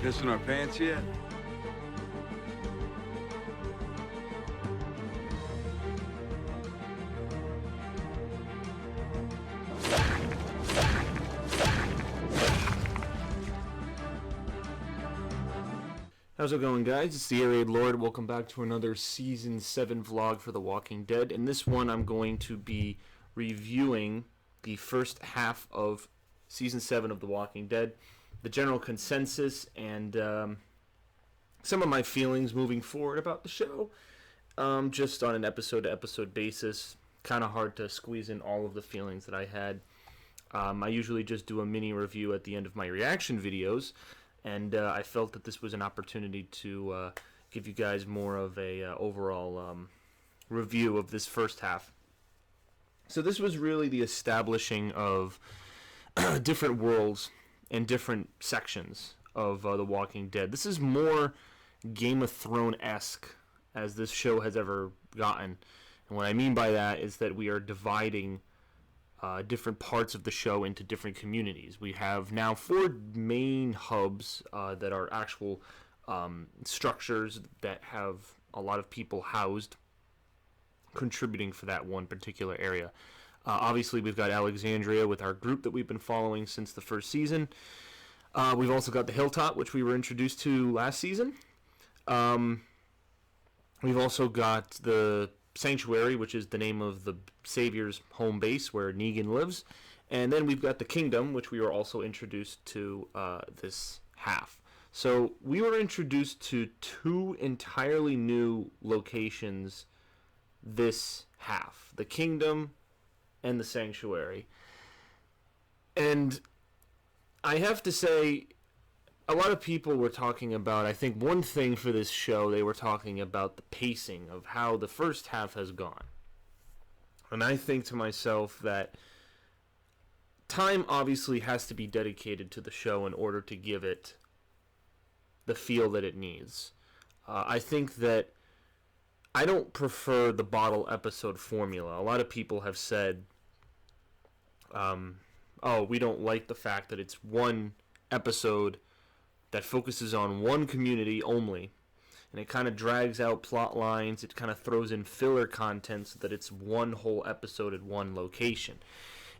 Pissing our pants yet? How's it going, guys? It's the Air Raid Lord. Welcome back to another Season 7 vlog for The Walking Dead. In this one, I'm going to be reviewing the first half of Season 7 of The Walking Dead, the general consensus, and some of my feelings moving forward about the show, just on an episode-to-episode basis. Kind of hard to squeeze in all of the feelings that I had. I usually just do a mini review at the end of my reaction videos, and I felt that this was an opportunity to give you guys more of a overall review of this first half. So this was really the establishing of different worlds and different sections of The Walking Dead. This is more Game of Thrones-esque as this show has ever gotten. And what I mean by that is that we are dividing different parts of the show into different communities. We have now 4 main hubs that are actual structures that have a lot of people housed, contributing for that one particular area. Obviously, we've got Alexandria with our group that we've been following since the first season. We've also got the Hilltop, which we were introduced to last season. We've also got the Sanctuary, which is the name of the Savior's home base where Negan lives. And then we've got the Kingdom, which we were also introduced to this half. So we were introduced to 2 entirely new locations this half. The Kingdom and the Sanctuary. And I have to say, a lot of people were talking about, I think one thing for this show, they were talking about the pacing of how the first half has gone. And I think to myself that time obviously has to be dedicated to the show in order to give it the feel that it needs. I think that I don't prefer the bottle episode formula. A lot of people have said, oh, we don't like the fact that it's one episode that focuses on one community only, and it kind of drags out plot lines. It kind of throws in filler content so that it's one whole episode at one location.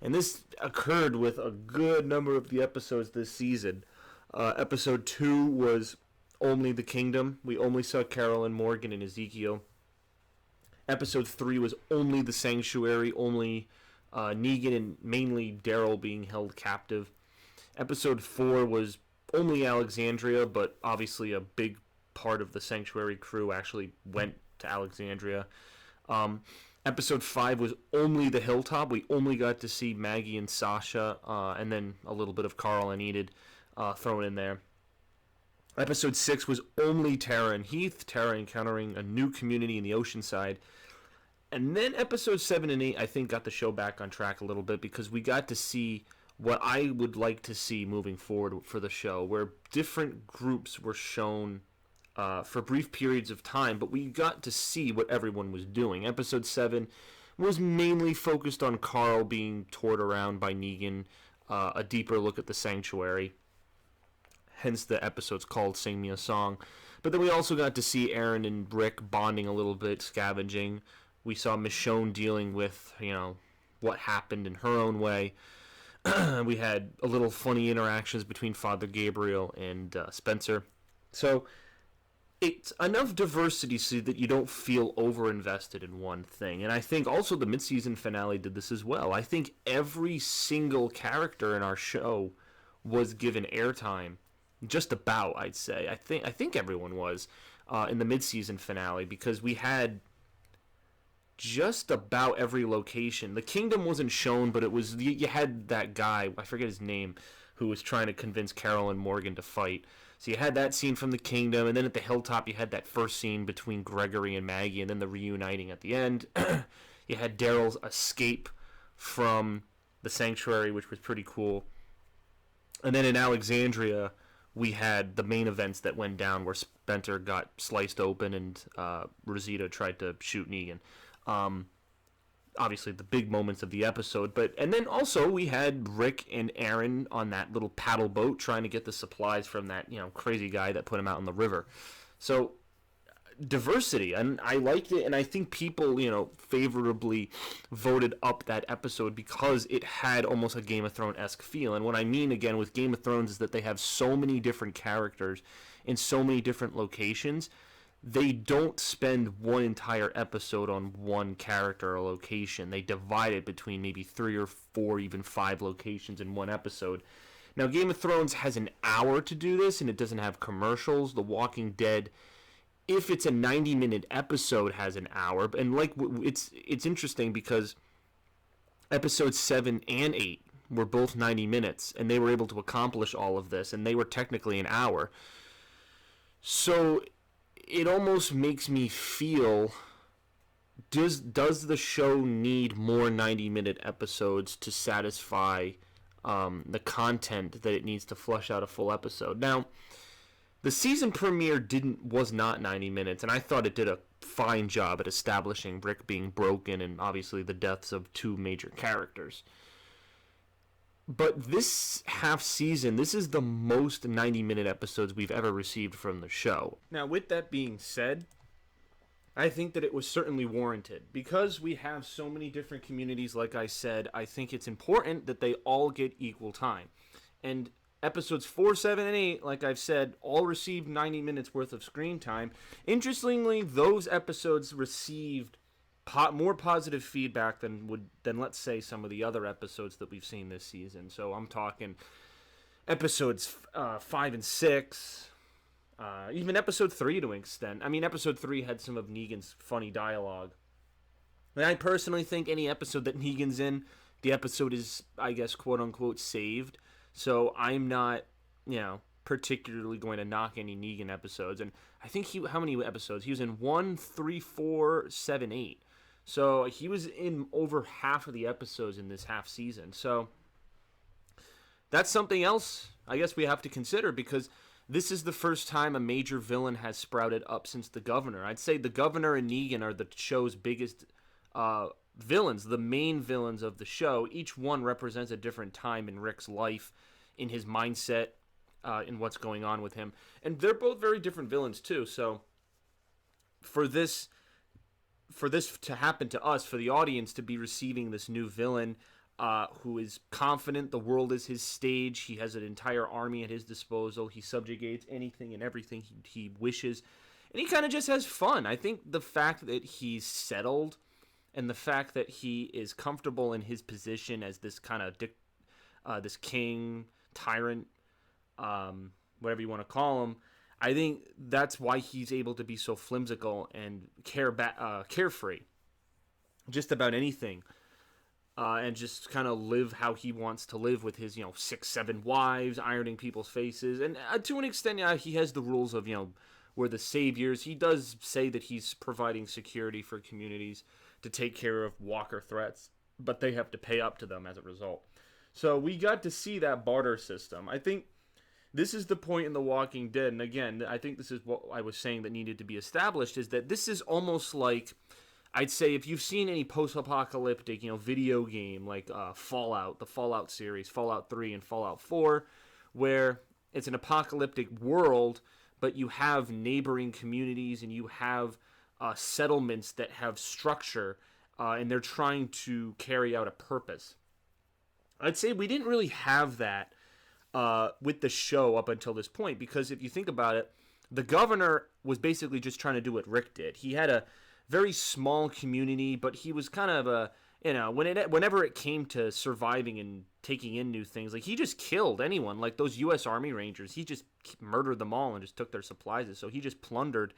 And this occurred with a good number of the episodes this season. Episode 2 was only the Kingdom. We only saw Carol and Morgan and Ezekiel. Episode 3 was only the Sanctuary, only Negan and mainly Daryl being held captive. Episode 4 was only Alexandria, but obviously a big part of the Sanctuary crew actually went to Alexandria. Episode 5 was only the Hilltop. We only got to see Maggie and Sasha, and then a little bit of Carl and Enid thrown in there. Episode 6 was only Tara and Heath, Tara encountering a new community in the Oceanside. And then episodes 7 and 8, I think, got the show back on track a little bit because we got to see what I would like to see moving forward for the show, where different groups were shown for brief periods of time, but we got to see what everyone was doing. Episode 7 was mainly focused on Carl being toured around by Negan, a deeper look at the Sanctuary, hence the episode's called Sing Me a Song. But then we also got to see Aaron and Rick bonding a little bit, scavenging. We saw Michonne dealing with, what happened in her own way. We had a little funny interactions between Father Gabriel and Spencer. So it's enough diversity so that you don't feel over-invested in one thing. And I think also the mid-season finale did this as well. I think every single character in our show was given airtime. Just about, I'd say. I think everyone was in the mid-season finale because we had just about every location. The Kingdom wasn't shown, but it was, you had that guy, I forget his name, who was trying to convince Carol and Morgan to fight. So you had that scene from the Kingdom, and then at the Hilltop you had that first scene between Gregory and Maggie, and then the reuniting at the end. You had Daryl's escape from the Sanctuary, which was pretty cool. And then in Alexandria, we had the main events that went down where Spencer got sliced open and Rosita tried to shoot Negan. obviously the big moments of the episode. And then also we had Rick and Aaron on that little paddle boat trying to get the supplies from that crazy guy that put him out in the river. So diversity, and I liked it, and I think people favorably voted up that episode because it had almost a Game of Thrones-esque feel. And what I mean again with Game of Thrones is that they have so many different characters in so many different locations. They don't spend one entire episode on one character or location. They divide it between maybe 3 or 4, even 5 locations in one episode. Now, Game of Thrones has an hour to do this, and it doesn't have commercials. The Walking Dead, if it's a 90-minute episode, has an hour. And it's interesting because episodes 7 and 8 were both 90 minutes, and they were able to accomplish all of this, and they were technically an hour. So it almost makes me feel, does the show need more 90-minute episodes to satisfy the content that it needs to flush out a full episode? Now, the season premiere was not 90 minutes, and I thought it did a fine job at establishing Rick being broken and obviously the deaths of 2 major characters. But this half season, this is the most 90-minute episodes we've ever received from the show. Now, with that being said, I think that it was certainly warranted. Because we have so many different communities, like I said, I think it's important that they all get equal time. And episodes 4, 7, and 8, like I've said, all received 90 minutes worth of screen time. Interestingly, those episodes received more positive feedback than let's say some of the other episodes that we've seen this season. So I'm talking episodes 5 and 6, even episode 3 to an extent. I mean, episode 3 had some of Negan's funny dialogue. And I personally think any episode that Negan's in, the episode is, I guess, quote unquote, saved. So I'm not, particularly going to knock any Negan episodes. And I think how many episodes? He was in 1, 3, 4, 7, 8. So he was in over half of the episodes in this half season. So that's something else I guess we have to consider, because this is the first time a major villain has sprouted up since the Governor. I'd say the Governor and Negan are the show's biggest villains, the main villains of the show. Each one represents a different time in Rick's life, in his mindset, in what's going on with him. And they're both very different villains too. So for this to happen to us, for the audience to be receiving this new villain who is confident the world is his stage, he has an entire army at his disposal, he subjugates anything and everything he wishes, and he kind of just has fun. I think the fact that he's settled and the fact that he is comfortable in his position as this kind of this king, tyrant, whatever you want to call him, I think that's why he's able to be so flimsical and carefree, just about anything, and just kind of live how he wants to live with his 6, 7 wives, ironing people's faces, and to an extent, he has the rules of we're the saviors. He does say that he's providing security for communities to take care of walker threats, but they have to pay up to them as a result. So we got to see that barter system. I think this is the point in The Walking Dead, and again, I think this is what I was saying that needed to be established, is that this is almost like, I'd say if you've seen any post-apocalyptic, video game like Fallout, the Fallout series, Fallout 3 and Fallout 4, where it's an apocalyptic world, but you have neighboring communities and you have settlements that have structure, and they're trying to carry out a purpose. I'd say we didn't really have that with the show up until this point, because if you think about it, the Governor was basically just trying to do what Rick did. He had a very small community, but he was kind of a, whenever it came to surviving and taking in new things, like he just killed anyone. Like those U.S. Army Rangers, he just murdered them all and just took their supplies. So he just plundered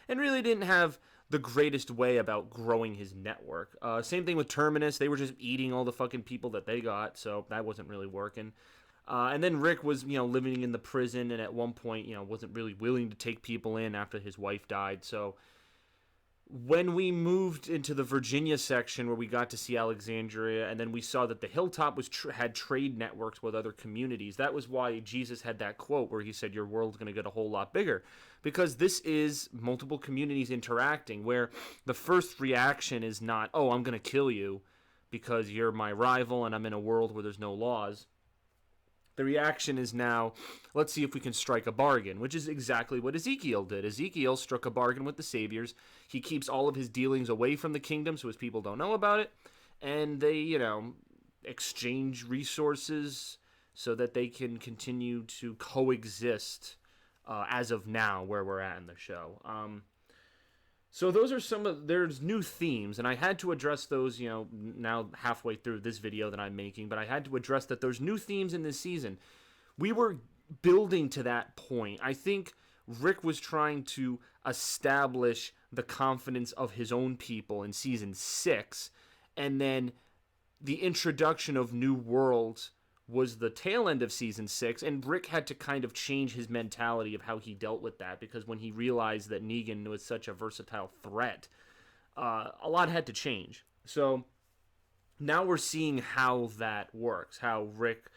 and really didn't have the greatest way about growing his network. Same thing with Terminus. They were just eating all the fucking people that they got, so that wasn't really working. And then Rick was, living in the prison, and at one point, wasn't really willing to take people in after his wife died. So when we moved into the Virginia section, where we got to see Alexandria, and then we saw that the Hilltop had trade networks with other communities, that was why Jesus had that quote where he said, "Your world's going to get a whole lot bigger," because this is multiple communities interacting, where the first reaction is not, "Oh, I'm going to kill you." because you're my rival and I'm in a world where there's no laws. The reaction is now, let's see if we can strike a bargain, which is exactly what Ezekiel did. Ezekiel struck a bargain with the Saviors. He keeps all of his dealings away from the kingdom so his people don't know about it. And they, exchange resources so that they can continue to coexist as of now where we're at in the show. So those are there's new themes, and I had to address those, now halfway through this video that I'm making, but I had to address that there's new themes in this season. We were building to that point. I think Rick was trying to establish the confidence of his own people in season 6, and then the introduction of new worlds was the tail end of season 6, and Rick had to kind of change his mentality of how he dealt with that, because when he realized that Negan was such a versatile threat, a lot had to change. So now we're seeing how that works, how Rick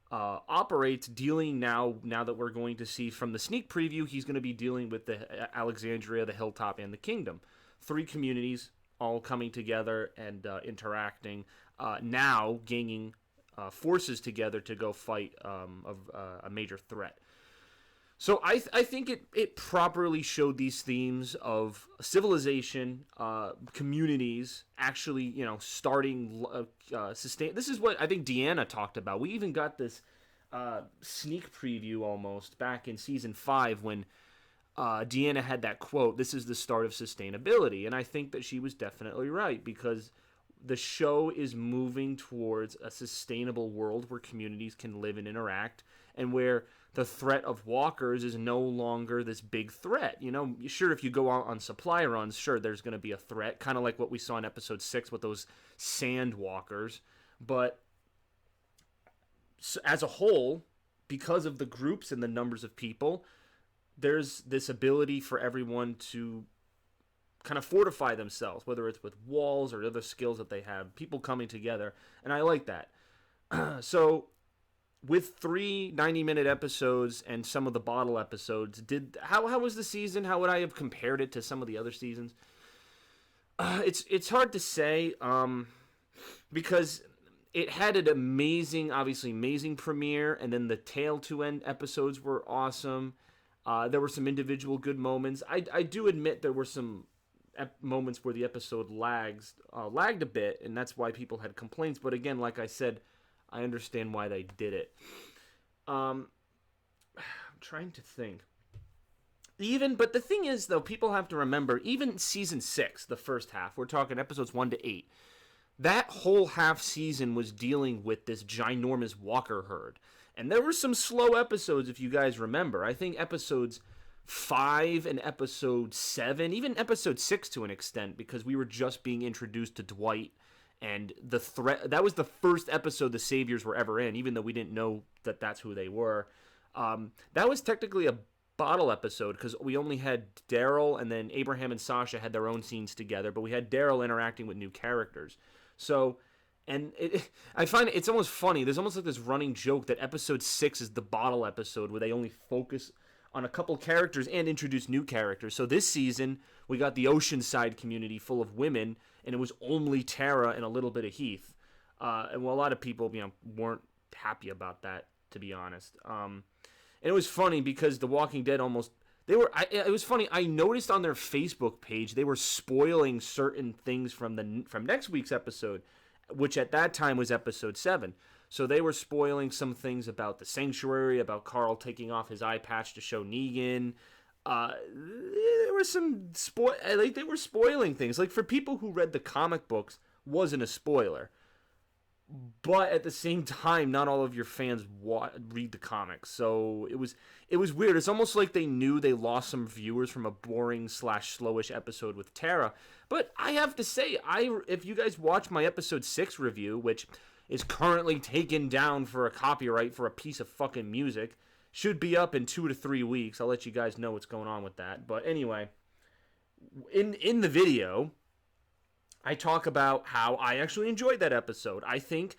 operates, dealing now that we're going to see from the sneak preview, he's going to be dealing with the Alexandria, the Hilltop, and the Kingdom. 3 communities all coming together and interacting, now gaining forces together to go fight a major threat. So I think it properly showed these themes of civilization, communities actually, starting sustain. This is what I think Deanna talked about. We even got this sneak preview almost back in season 5 when Deanna had that quote, "This is the start of sustainability," and I think that she was definitely right, because the show is moving towards a sustainable world where communities can live and interact, and where the threat of walkers is no longer this big threat. Sure, if you go out on supply runs, sure, there's going to be a threat, kind of like what we saw in episode 6 with those sand walkers. But as a whole, because of the groups and the numbers of people, there's this ability for everyone to kind of fortify themselves, whether it's with walls or other skills that they have, people coming together, and I like that. So with 3 90-minute episodes and some of the bottle episodes, how was the season? How would I have compared it to some of the other seasons? It's hard to say, because it had an amazing premiere, and then the tail to end episodes were awesome. There were some individual good moments. I do admit there were some moments where the episode lagged a bit, and that's why people had complaints. But again, like I said, I understand why they did it. I'm trying to think. But the thing is, though, people have to remember, even season 6, the first half, we're talking episodes 1 to 8, that whole half season was dealing with this ginormous walker herd. And there were some slow episodes, if you guys remember. I think episodes 5 and episode 7, even episode 6 to an extent, because we were just being introduced to Dwight and the threat. That was the first episode the Saviors were ever in, even though we didn't know that that's who they were. That was technically a bottle episode, because we only had Daryl, and then Abraham and Sasha had their own scenes together, but we had Daryl interacting with new characters. So, and I find it's almost funny. There's almost like this running joke that episode 6 is the bottle episode, where they only focus on a couple characters and introduce new characters. So this season, we got the Oceanside community full of women, and it was only Tara and a little bit of Heath. And a lot of people, weren't happy about that, to be honest. And it was funny because The Walking Dead it was funny. I noticed on their Facebook page they were spoiling certain things from next week's episode, which at that time was episode 7. So they were spoiling some things about the Sanctuary, about Carl taking off his eye patch to show Negan. There were some they were spoiling things. Like, for people who read the comic books, wasn't a spoiler. But at the same time, not all of your fans read the comics, so it was weird. It's almost like they knew they lost some viewers from a boring / slowish episode with Tara. But I have to say, if you guys watch my episode 6 review, which is currently taken down for a copyright for a piece of fucking music, should be up in 2 to 3 weeks. I'll let you guys know what's going on with that. But anyway, in the video, I talk about how I actually enjoyed that episode. I think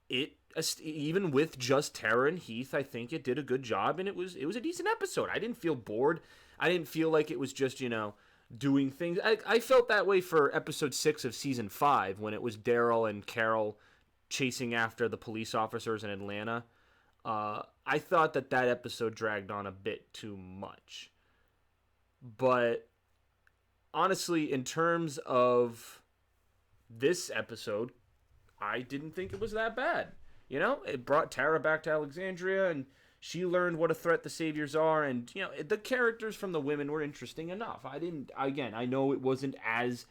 it, even with just Tara and Heath, I think it did a good job, and it was a decent episode. I didn't feel bored. I didn't feel like it was just, doing things. I felt that way for episode 6 of season 5 when it was Daryl and Carol chasing after the police officers in Atlanta. I thought that episode dragged on a bit too much. But honestly, in terms of this episode, I didn't think it was that bad. You know, it brought Tara back to Alexandria, and she learned what a threat the Saviors are, and you know, the characters from the women were interesting enough. I know it wasn't as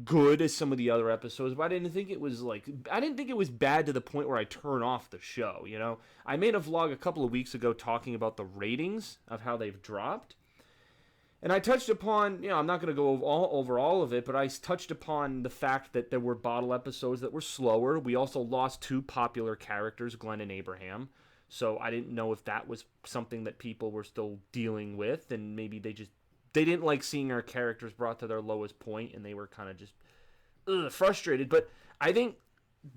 good as some of the other episodes, but I didn't think it was bad to the point where I turn off the show, you know. I made a vlog a couple of weeks ago talking about the ratings of how they've dropped. And I touched upon, you know, I'm not going to go over all of it, but I touched upon the fact that there were bottle episodes that were slower. We also lost 2 popular characters, Glenn and Abraham. So I didn't know if that was something that people were still dealing with, and maybe they didn't like seeing our characters brought to their lowest point, and they were kind of just frustrated. But I think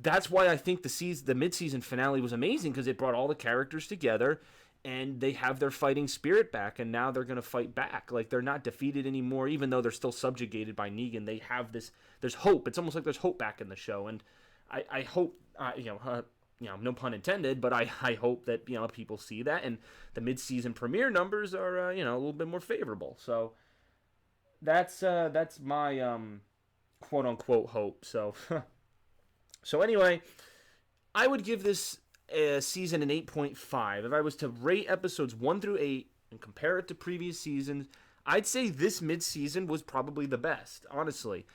that's why I think the mid-season finale was amazing, because it brought all the characters together, and they have their fighting spirit back, and now they're going to fight back. Like, they're not defeated anymore, even though they're still subjugated by Negan. They have this, there's hope. It's almost like there's hope back in the show, and I hope, no pun intended, but I hope that, you know, people see that, and the mid-season premiere numbers are, a little bit more favorable. So that's my quote-unquote hope. So, so anyway, I would give this season an 8.5. If I was to rate episodes 1 through 8 and compare it to previous seasons, I'd say this mid-season was probably the best, honestly.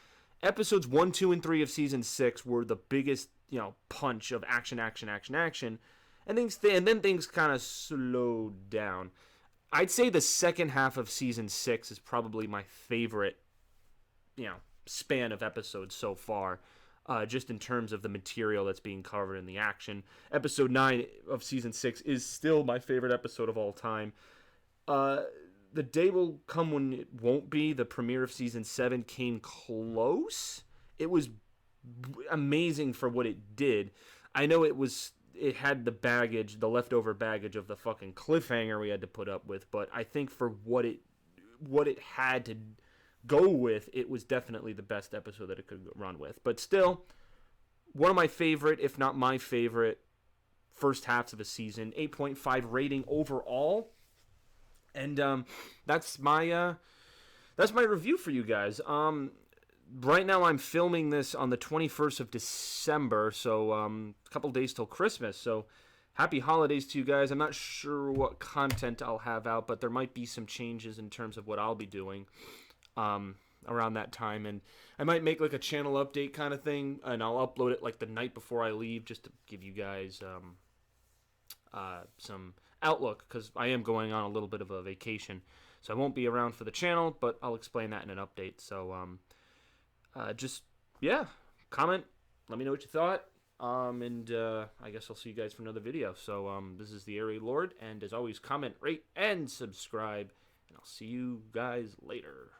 Episodes 1, 2, and 3 of season 6 were the biggest, punch of action, and then things kind of slowed down. I'd say the second half of season 6 is probably my favorite, span of episodes so far. Just in terms of the material that's being covered in the action. Episode 9 of Season 6 is still my favorite episode of all time. The day will come when it won't be. The premiere of Season 7 came close. It was amazing for what it did. I know it had the leftover baggage of the fucking cliffhanger we had to put up with, but I think for what it had to go with, it was definitely the best episode that it could run with. But still, one of my favorite, if not my favorite, first halves of a season. 8.5 rating overall, and that's my review for you guys. Right now I'm filming this on the 21st of December, so a couple days till Christmas. So happy holidays to you guys. I'm not sure what content I'll have out, but there might be some changes in terms of what I'll be doing around that time, and I might make like a channel update kind of thing, and I'll upload it like the night before I leave, just to give you guys some outlook, because I am going on a little bit of a vacation, so I won't be around for the channel, but I'll explain that in an update. So comment, let me know what you thought, and I guess I'll see you guys for another video. So this is the Airy Lord, and as always, comment, rate, and subscribe, and I'll see you guys later.